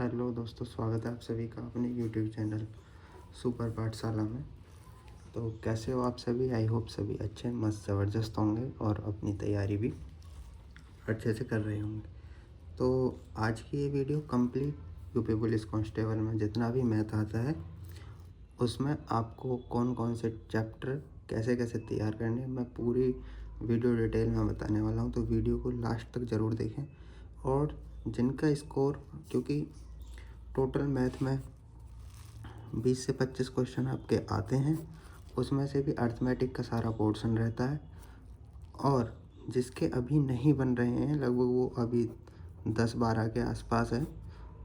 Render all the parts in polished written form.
Hello दोस्तों, स्वागत है आप सभी का अपने यूट्यूब चैनल सुपर पाठशाला में। तो कैसे हो आप सभी? आई होप सभी अच्छे मस्त ज़बरदस्त होंगे और अपनी तैयारी भी अच्छे से कर रहे होंगे। तो आज की ये video complete UP police constable में जितना भी मैथ आता है उसमें आपको कौन कौन से चैप्टर कैसे कैसे तैयार करने हैं मैं पूरी वीडियो डिटेल में बताने वाला हूँ। तो वीडियो को लास्ट तक ज़रूर देखें। और जिनका स्कोर, क्योंकि टोटल मैथ में 20 से 25 क्वेश्चन आपके आते हैं, उसमें से भी अर्थमेटिक का सारा पोर्शन रहता है। और जिसके अभी नहीं बन रहे हैं, लगभग वो अभी 10-12 के आसपास है।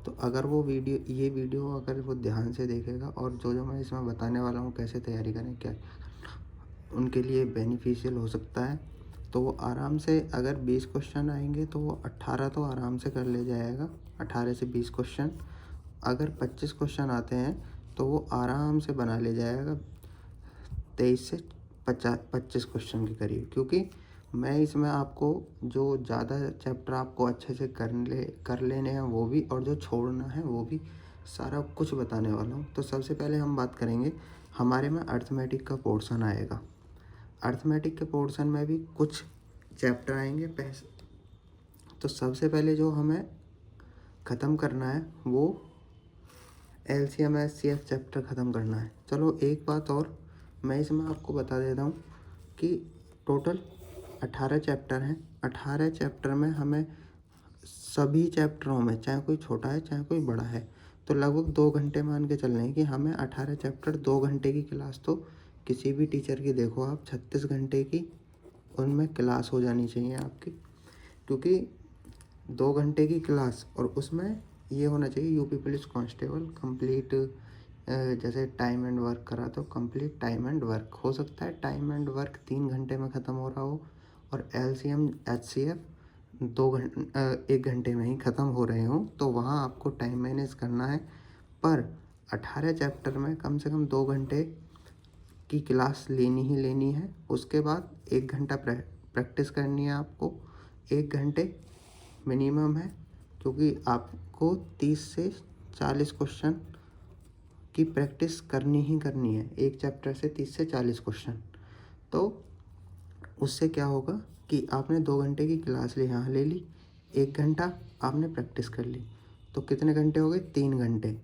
तो अगर वो ये वीडियो अगर वो ध्यान से देखेगा और जो मैं इसमें बताने वाला हूँ कैसे तैयारी करें, क्या उनके लिए बेनिफिशियल हो सकता है। तो वो आराम से, अगर 20 क्वेश्चन आएंगे तो वो 18 तो आराम से कर ले जाएगा, 18 से 20 क्वेश्चन। अगर 25 क्वेश्चन आते हैं तो वो आराम से बना ले जाएगा 23 से 25 क्वेश्चन के करीब। क्योंकि मैं इसमें आपको जो ज़्यादा चैप्टर आपको अच्छे से कर लेने हैं वो भी, और जो छोड़ना है वो भी सारा कुछ बताने वाला हूँ। तो सबसे पहले हम बात करेंगे, हमारे में अर्थमेटिक का पोर्शन आएगा। अर्थमेटिक के पोर्शन में भी कुछ चैप्टर आएंगे। तो सबसे पहले जो हमें ख़त्म करना है वो LCM SCF चैप्टर ख़त्म करना है। चलो एक बात और मैं इसमें आपको बता देता हूँ कि टोटल 18 चैप्टर हैं। 18 चैप्टर में हमें सभी चैप्टरों में, चाहे कोई छोटा है चाहे कोई बड़ा है, तो लगभग 2 घंटे मान के चल रहे हैं कि हमें 18 चैप्टर 2 घंटे की क्लास, तो किसी भी टीचर की देखो आप 36 घंटे की उनमें क्लास हो जानी चाहिए आपकी। क्योंकि 2 घंटे की क्लास और उसमें ये होना चाहिए यूपी पुलिस कांस्टेबल कंप्लीट, जैसे टाइम एंड वर्क करा तो कंप्लीट टाइम एंड वर्क हो सकता है। टाइम एंड वर्क 3 घंटे में ख़त्म हो रहा हो और LCM HCF 1 घंटे में ही ख़त्म हो रहे हों, तो वहाँ आपको टाइम मैनेज करना है। पर 18 चैप्टर में कम से कम 2 घंटे की क्लास लेनी ही लेनी है। उसके बाद 1 घंटा प्रैक्टिस करनी है आपको। 1 घंटे मिनिमम है, क्योंकि आपको 30 से 40 क्वेश्चन की प्रैक्टिस करनी ही करनी है। एक चैप्टर से 30 से 40 क्वेश्चन। तो उससे क्या होगा कि आपने 2 घंटे की क्लास यहाँ ले ली, 1 घंटा आपने प्रैक्टिस कर ली, तो कितने घंटे हो गए? 3 घंटे।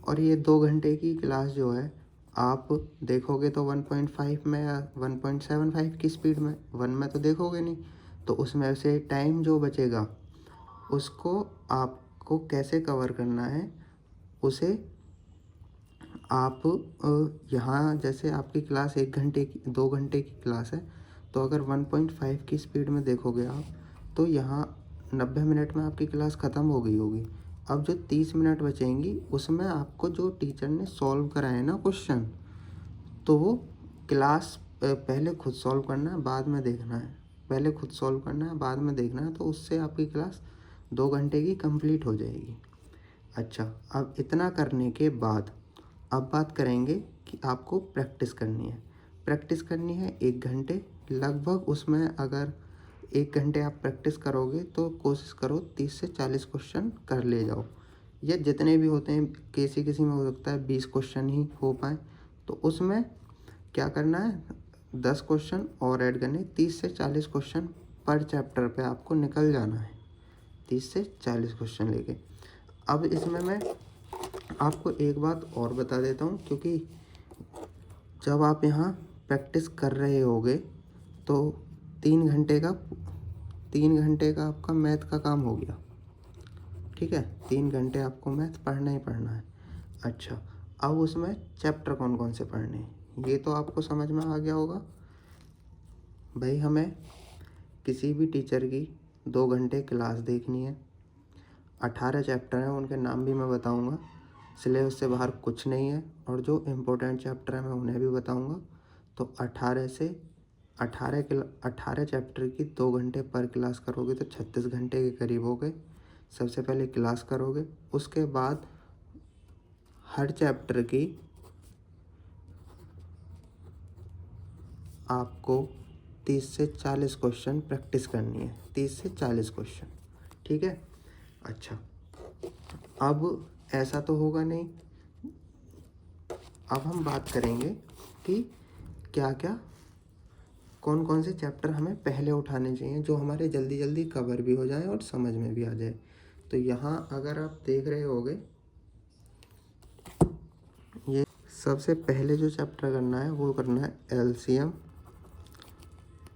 और ये 2 घंटे की क्लास जो है आप देखोगे तो 1.5 में या 1.75 की स्पीड में, 1 में तो देखोगे नहीं, तो उसमें से टाइम जो बचेगा उसको आपको कैसे कवर करना है, उसे आप यहाँ, जैसे आपकी क्लास 1 घंटे की 2 घंटे की क्लास है, तो अगर 1.5 की स्पीड में देखोगे आप, तो यहाँ 90 मिनट में आपकी क्लास ख़त्म हो गई होगी। अब जो 30 मिनट बचेंगी उसमें आपको जो टीचर ने सॉल्व कराए ना क्वेश्चन, तो वो क्लास पहले खुद सॉल्व करना है, बाद में देखना है। पहले खुद सॉल्व करना है, बाद में देखना है, तो उससे आपकी क्लास 2 घंटे की कंप्लीट हो जाएगी। अच्छा, अब इतना करने के बाद अब बात करेंगे कि आपको प्रैक्टिस करनी है। प्रैक्टिस करनी है 1 घंटे लगभग। उसमें अगर 1 घंटे आप प्रैक्टिस करोगे तो कोशिश करो 30 से 40 क्वेश्चन कर ले जाओ, या जितने भी होते हैं। किसी में हो सकता है 20 क्वेश्चन ही हो पाए, तो उसमें क्या करना है, 10 क्वेश्चन और ऐड करने, 30 से 40 क्वेश्चन पर चैप्टर पे आपको निकल जाना है, 30 से 40 क्वेश्चन लेके। अब इसमें मैं आपको एक बात और बता देता हूँ, क्योंकि जब आप यहाँ प्रैक्टिस कर रहे होगे तो 3 घंटे का आपका मैथ का काम हो गया। ठीक है, 3 घंटे आपको मैथ पढ़ना ही पढ़ना है। अच्छा, अब उसमें चैप्टर कौन कौन से पढ़ने हैं ये तो आपको समझ में आ गया होगा। भाई, हमें किसी भी टीचर की 2 घंटे क्लास देखनी है। 18 चैप्टर हैं, उनके नाम भी मैं बताऊंगा। सिलेबस से बाहर कुछ नहीं है, और जो इम्पोर्टेंट चैप्टर है मैं उन्हें भी बताऊंगा। तो 18 चैप्टर की 2 घंटे पर क्लास करोगे तो 36 घंटे के करीब हो गए। सबसे पहले क्लास करोगे, उसके बाद हर चैप्टर की आपको 30 से 40 क्वेश्चन प्रैक्टिस करनी है। 30 से 40 क्वेश्चन, ठीक है। अच्छा, अब ऐसा तो होगा नहीं। अब हम बात करेंगे कि क्या क्या कौन कौन से चैप्टर हमें पहले उठाने चाहिए जो हमारे जल्दी जल्दी कवर भी हो जाए और समझ में भी आ जाए। तो यहाँ अगर आप देख रहे होगे, ये सबसे पहले जो चैप्टर करना है वो करना है एलसीएम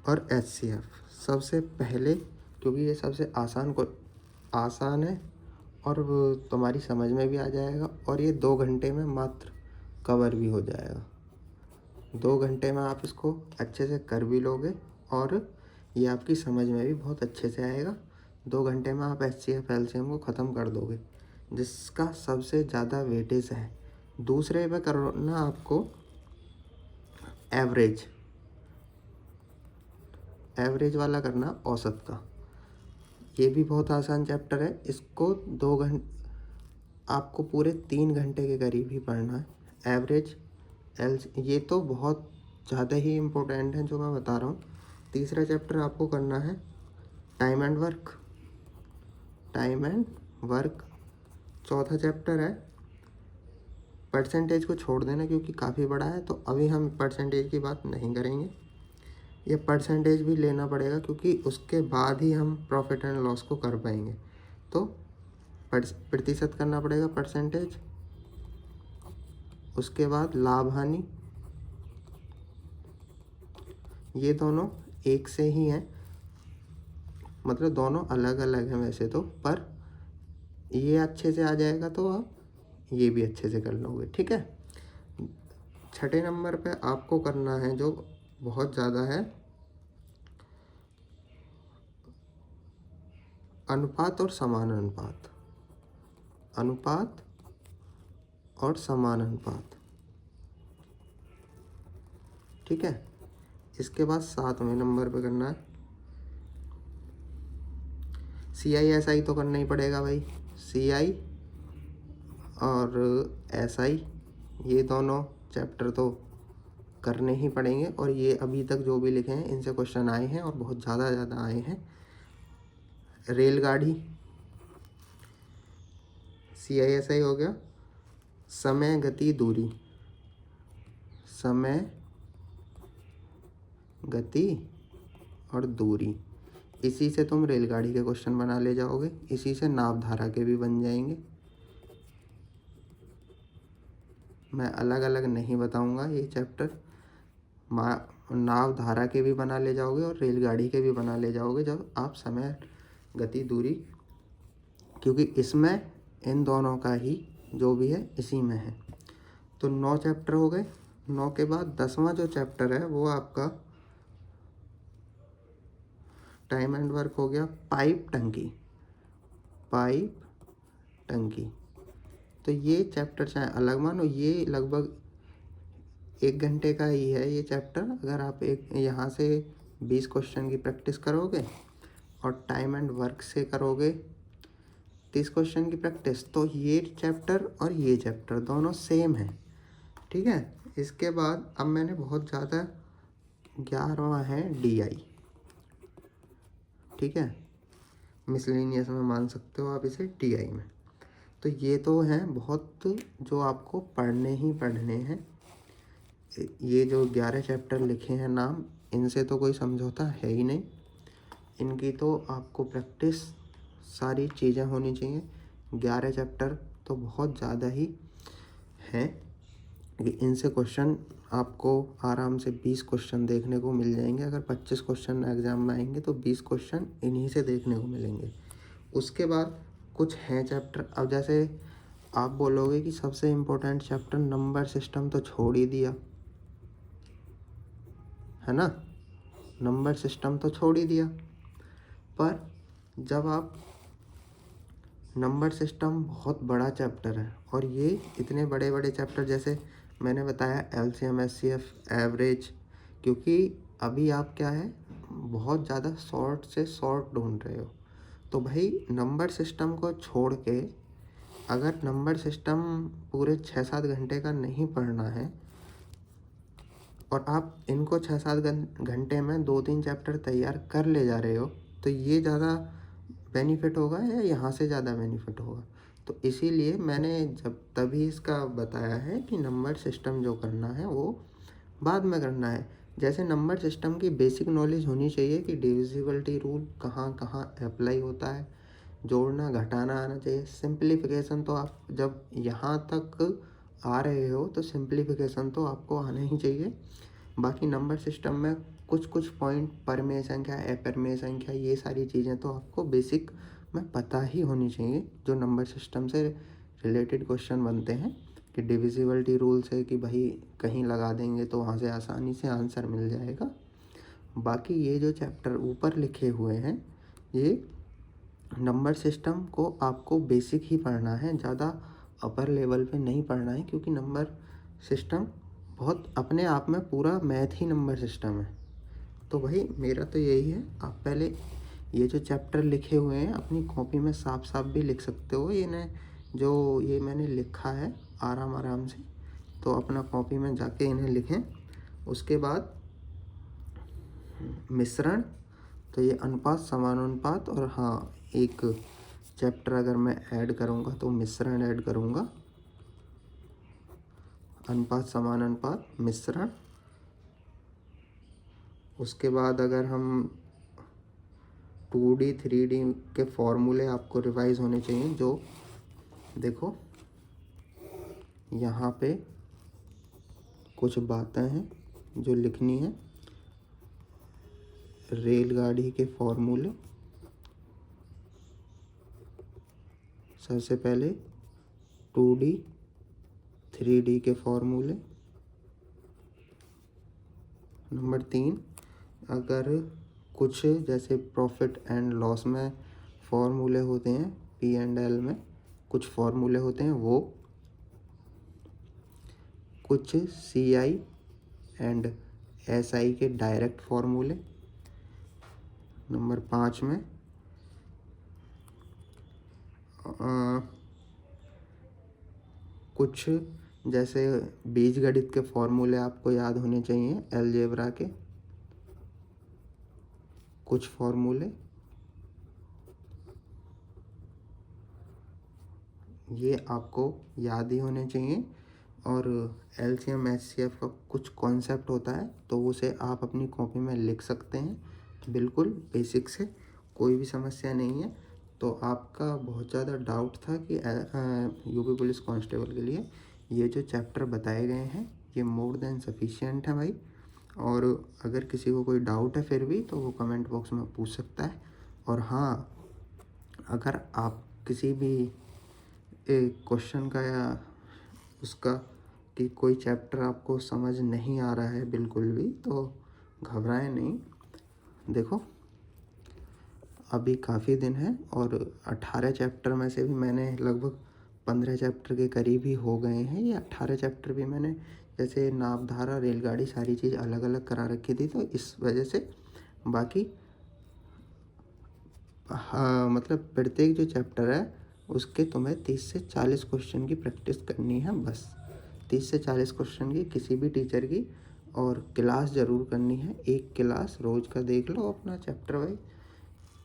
और एचसीएफ सबसे पहले, क्योंकि ये सबसे आसान है और वो तुम्हारी समझ में भी आ जाएगा और ये 2 घंटे में मात्र कवर भी हो जाएगा। 2 घंटे में आप इसको अच्छे से कर भी लोगे और ये आपकी समझ में भी बहुत अच्छे से आएगा। 2 घंटे में आप एचसीएफ एलसीएम को ख़त्म कर दोगे, जिसका सबसे ज़्यादा वेटेज है। दूसरे पे करना आपको एवरेज वाला करना औसत का। ये भी बहुत आसान चैप्टर है, इसको 2 घंटे आपको पूरे 3 घंटे के करीब ही पढ़ना है। एवरेज ये तो बहुत ज़्यादा ही इम्पोर्टेंट है जो मैं बता रहा हूँ। तीसरा चैप्टर आपको करना है टाइम एंड वर्क। चौथा चैप्टर है परसेंटेज को छोड़ देना क्योंकि काफ़ी बड़ा है, तो अभी हम परसेंटेज की बात नहीं करेंगे। ये परसेंटेज भी लेना पड़ेगा क्योंकि उसके बाद ही हम प्रॉफिट एंड लॉस को कर पाएंगे। तो प्रतिशत करना पड़ेगा परसेंटेज, उसके बाद लाभ हानि। ये दोनों एक से ही हैं, मतलब दोनों अलग अलग हैं वैसे तो, पर ये अच्छे से आ जाएगा तो आप ये भी अच्छे से कर लोगे। ठीक है। छठे नंबर पे आपको करना है जो बहुत ज़्यादा है, अनुपात और समान अनुपात। ठीक है। इसके बाद 7वें नंबर पे करना है CI SI। तो करना ही पड़ेगा भाई, CI और SI ये दोनों चैप्टर तो करने ही पड़ेंगे। और ये अभी तक जो भी लिखे हैं इनसे क्वेश्चन आए हैं और बहुत ज़्यादा आए हैं। रेलगाड़ी CI SI हो गया। समय गति और दूरी, इसी से तुम रेलगाड़ी के क्वेश्चन बना ले जाओगे, इसी से नाव धारा के भी बन जाएंगे। मैं अलग अलग नहीं बताऊंगा ये चैप्टर, नाव धारा के भी बना ले जाओगे और रेलगाड़ी के भी बना ले जाओगे जब आप समय गति दूरी, क्योंकि इसमें इन दोनों का ही जो भी है इसी में है। तो 9 चैप्टर हो गए। 9 के बाद 10वां जो चैप्टर है वो आपका टाइम एंड वर्क हो गया। पाइप टंकी। तो ये चैप्टर चाहे अलग मानो, ये लगभग 1 घंटे का ही है ये चैप्टर। अगर आप यहाँ से 20 क्वेश्चन की प्रैक्टिस करोगे और टाइम एंड वर्क से करोगे 30 क्वेश्चन की प्रैक्टिस, तो ये चैप्टर और ये चैप्टर दोनों सेम है। ठीक है। इसके बाद अब मैंने बहुत ज़्यादा 11वां है DI। ठीक है, मिसलेनियस में मान सकते हो आप इसे DI में। तो ये तो हैं बहुत जो आपको पढ़ने ही पढ़ने हैं। ये जो 11 चैप्टर लिखे हैं नाम, इनसे तो कोई समझौता है ही नहीं। इनकी तो आपको प्रैक्टिस सारी चीज़ें होनी चाहिए। 11 चैप्टर तो बहुत ज़्यादा ही हैं। इनसे क्वेश्चन आपको आराम से 20 क्वेश्चन देखने को मिल जाएंगे। अगर 25 क्वेश्चन एग्ज़ाम में आएंगे तो 20 क्वेश्चन इन्हीं से देखने को मिलेंगे। उसके बाद कुछ हैं चैप्टर, अब जैसे आप बोलोगे कि सबसे इम्पोर्टेंट चैप्टर नंबर सिस्टम तो छोड़ ही दिया है ना, नंबर सिस्टम तो छोड़ ही दिया। पर जब आप नंबर सिस्टम बहुत बड़ा चैप्टर है और ये इतने बड़े बड़े चैप्टर जैसे मैंने बताया LCM SCF एवरेज, क्योंकि अभी आप क्या है बहुत ज़्यादा शॉर्ट से शॉर्ट ढूंढ रहे हो, तो भाई नंबर सिस्टम को छोड़ के अगर नंबर सिस्टम पूरे 6-7 घंटे का नहीं पढ़ना है और आप इनको 6-7 घंटे में 2-3 चैप्टर तैयार कर ले जा रहे हो, तो ये ज़्यादा बेनिफिट होगा या यहाँ से ज़्यादा बेनिफिट होगा? तो इसीलिए मैंने जब तभी इसका बताया है कि नंबर सिस्टम जो करना है वो बाद में करना है। जैसे नंबर सिस्टम की बेसिक नॉलेज होनी चाहिए कि डिविजिबिलिटी रूल कहाँ कहाँ अप्लाई होता है, जोड़ना घटाना आना चाहिए। सिंप्लीफिकेशन तो आप जब यहाँ तक आ रहे हो तो सिंप्लीफिकेशन तो आपको आना ही चाहिए। बाकी नंबर सिस्टम में कुछ कुछ पॉइंट, परमेय संख्या, अपरिमेय संख्या, ये सारी चीज़ें तो आपको बेसिक में पता ही होनी चाहिए जो नंबर सिस्टम से रिलेटेड क्वेश्चन बनते हैं। कि डिविजिबिलिटी रूल से कि भाई कहीं लगा देंगे तो वहाँ से आसानी से आंसर मिल जाएगा। बाकी ये जो चैप्टर ऊपर लिखे हुए हैं ये नंबर सिस्टम को आपको बेसिक ही पढ़ना है, ज़्यादा अपर लेवल पे नहीं पढ़ना है, क्योंकि नंबर सिस्टम बहुत अपने आप में पूरा मैथ ही नंबर सिस्टम है। तो भाई मेरा तो यही है, आप पहले ये जो चैप्टर लिखे हुए हैं अपनी कॉपी में साफ साफ भी लिख सकते हो। ये मैंने लिखा है आराम आराम से, तो अपना कॉपी में जाके इन्हें लिखें। उसके बाद मिश्रण, तो ये अनुपात, समानुपात, और हाँ एक चैप्टर अगर मैं ऐड करूँगा तो मिश्रण ऐड करूँगा, अनुपात, समानुपात, मिश्रण। उसके बाद अगर हम 2D 3D के फॉर्मूले आपको रिवाइज होने चाहिए। जो देखो यहाँ पे कुछ बातें हैं जो लिखनी है। रेलगाड़ी के फॉर्मूले, सबसे पहले 2D 3D के फॉर्मूले। नंबर 3, अगर कुछ जैसे प्रॉफिट एंड लॉस में फॉर्मूले होते हैं, P&L में कुछ फॉर्मूले होते हैं वो, कुछ CI एंड SI के डायरेक्ट फॉर्मूले। नंबर 5 में कुछ जैसे बीजगणित के फॉर्मूले आपको याद होने चाहिए, अलजेब्रा के कुछ फॉर्मूले, ये आपको याद ही होने चाहिए। और LCM HCF का कुछ कॉन्सेप्ट होता है तो उसे आप अपनी कॉपी में लिख सकते हैं। बिल्कुल बेसिक से, कोई भी समस्या नहीं है। तो आपका बहुत ज़्यादा डाउट था कि यूपी पुलिस कांस्टेबल के लिए ये जो चैप्टर बताए गए हैं ये मोर देन सफिशिएंट है भाई। और अगर किसी को कोई डाउट है फिर भी तो वो कमेंट बॉक्स में पूछ सकता है। और हाँ, अगर आप किसी भी क्वेश्चन का या उसका कि कोई चैप्टर आपको समझ नहीं आ रहा है बिल्कुल भी, तो घबराएं नहीं। देखो अभी काफ़ी दिन है और 18 चैप्टर में से भी मैंने लगभग 15 चैप्टर के करीब ही हो गए हैं। ये 18 चैप्टर भी मैंने जैसे नापधारा, रेलगाड़ी, सारी चीज़ अलग अलग करा रखी थी, तो इस वजह से बाकी हाँ, मतलब प्रत्येक जो चैप्टर है उसके तुम्हें 30 से 40 क्वेश्चन की प्रैक्टिस करनी है बस। 30 से 40 क्वेश्चन की किसी भी टीचर की, और क्लास ज़रूर करनी है। एक क्लास रोज़ का देख लो अपना चैप्टर वाइज,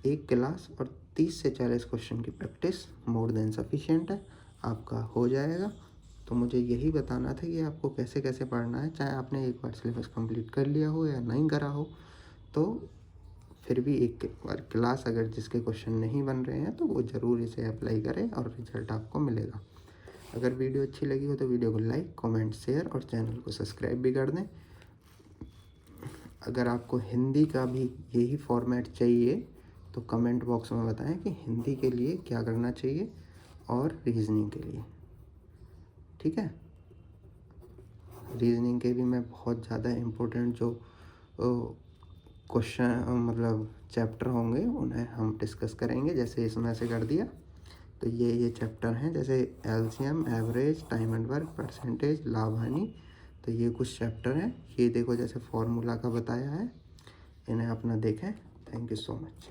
एक क्लास और 30 से 40 क्वेश्चन की प्रैक्टिस मोर देन सफिशिएंट है, आपका हो जाएगा। तो मुझे यही बताना था कि आपको कैसे कैसे पढ़ना है, चाहे आपने एक बार सिलेबस कंप्लीट कर लिया हो या नहीं करा हो, तो फिर भी एक बार क्लास अगर जिसके क्वेश्चन नहीं बन रहे हैं तो वो ज़रूर इसे अप्लाई करें और रिजल्ट आपको मिलेगा। अगर वीडियो अच्छी लगी हो तो वीडियो को लाइक, कमेंट, शेयर और चैनल को सब्सक्राइब भी कर दें। अगर आपको हिंदी का भी यही फॉर्मेट चाहिए तो कमेंट बॉक्स में बताएं कि हिंदी के लिए क्या करना चाहिए और रीजनिंग के लिए, ठीक है। रीजनिंग के भी मैं बहुत ज़्यादा इम्पोर्टेंट जो क्वेश्चन मतलब चैप्टर होंगे उन्हें हम डिस्कस करेंगे, जैसे इसमें से कर दिया। तो ये चैप्टर हैं जैसे LCM, average, time and work, percentage, लाभ हानि। तो ये कुछ चैप्टर हैं, ये देखो जैसे फॉर्मूला का बताया है, इन्हें अपना देखें। Thank you so much.